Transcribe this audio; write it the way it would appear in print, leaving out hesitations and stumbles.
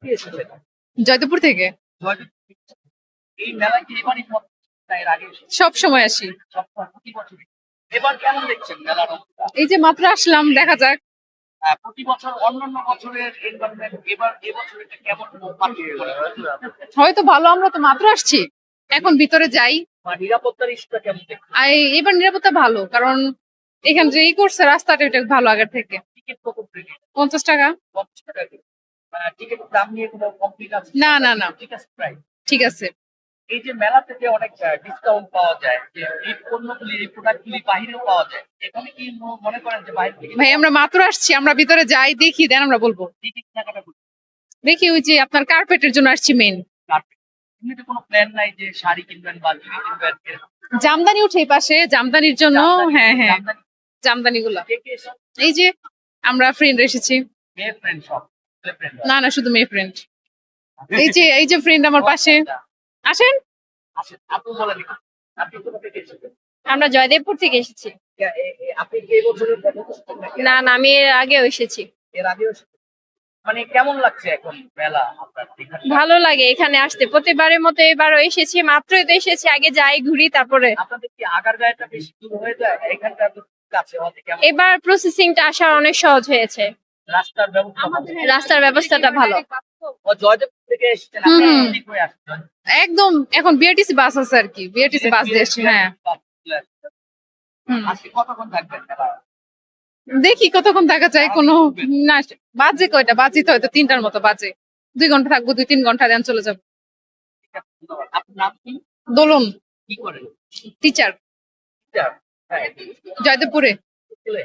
কে এসেছেন? জয়দেবপুর থেকে। জয়দেবপুর। এই মেলায় কি এবারই প্রথম না এর আগে এসেছেন? সব সময় আসি। সবসময় প্রতি বছরই। এবার কেমন দেখছেন মেলার অবস্থা? এই যে মাত্র আসলাম, দেখা যাক। প্রতি বছর অন্যান্য বছরের এনভায়রনমেন্ট এবছর এটা কেমন পার্থক্য মনে হয়? হয়তো ভালো, আমরা তো মাত্র আসছি, এখন ভিতরে যাই। বা নিরাপত্তার ইস্যুটা কেমন দেখছেন? আর এবার নিরাপত্তা ভালো, কারণ এখানে যে করছে রাস্তাটা এটা ভালো আগের থেকে। টিকিট কত করে? 50 টাকা। 50 টাকা করে। টিকিটের দাম নিয়ে কোনো কমপ্লেইন আছে? না না না, ঠিক আছে প্রাইস। ঠিক আছে। এই যে মেলাতে যে অনেক ডিসকাউন্ট পাওয়া যায়, যে এই পণ্যগুলি এই প্রোডাক্টগুলি বাহিরেও পাওয়া যায়, এখানে কি মনে করেন যে বাইরে থেকে ভাই আমরা মাত্র আসছি, আমরা ভিতরে যাই, দেখি, দেন আমরা বলবো। টিকিট কেনাকাটা করতে দেখি ওই যে আপনার কার্পেটের জন্য আসছি মেন। পারবেন? এমনিতে কোনো প্ল্যান নাই যে শাড়ি কিনবেন বা জুড়ি কিনবেন এরকম? জামদানি উঠে এই পাশে, জামদানির জন্য। জামদানি হ্যাঁ হ্যাঁ, জামদানি জামদানি গুলা। কে কে এসেছে? এই যে আমরা ফ্রেন্ড এসেছি। মেয়ে ফ্রেন্ড সব, ছেলে ফ্রেন্ড না না, শুধু মেয়ে ফ্রেন্ড। এই যে ফ্রেন্ড আমার পাশে। আসেন। আসেন, আপু বলেন একটু, আপনি কোথা থেকে এসেছেন? আমরা জয়দেবপুর থেকে এসেছি। আপনি কি এই বছরের প্রথম এসেছেন নাকি না না, আমি এর আগেও এসেছি। এর আগেও এসেছেন? মানে কেমন লাগছে এখন মেলা আপনার এখানে? ভালো লাগে এখানে আসতে, প্রতিবারের মতো এবারও এসেছি, মাত্রই তো এসেছি, আগে যাই ঘুরি তারপরে। আপনাদের কি আগারগাঁওটা বেশি দূর হয়ে যায়? এখানটা তো কাছে হতে কেমন? এবার প্রসেসিংটা আসার অনেক সহজ হয়েছে, রাস্তার ব্যবস্থা ভালো? রাস্তার ব্যবস্থাটা ভালো। ও জয়দেবপুর থেকে এসেছেন, হুম, আপনারা হুম। ঠিক হয়ে আসছেন। একদম এখন বিআরটিসি বাস আছে আর কি, বিআরটিসি বাস দিয়ে আসছি। হ্যাঁ। হুম। আজকে কতক্ষণ থাকবেন মেলায়? দেখি কতক্ষণ থাকা যায়, কোনো না। বাজে কয়টা? বাজে তো হয়তো 3টার মতো বাজে। 2 ঘন্টা থাকবো, 2-3 ঘন্টা দেন চলে যাবো। ঠিক আছে, ধন্যবাদ। আপনার নাম কি? দোলন। কি করেন? টিচার। টিচার? হ্যাঁ, জয়দেবপুরে। স্কুলে?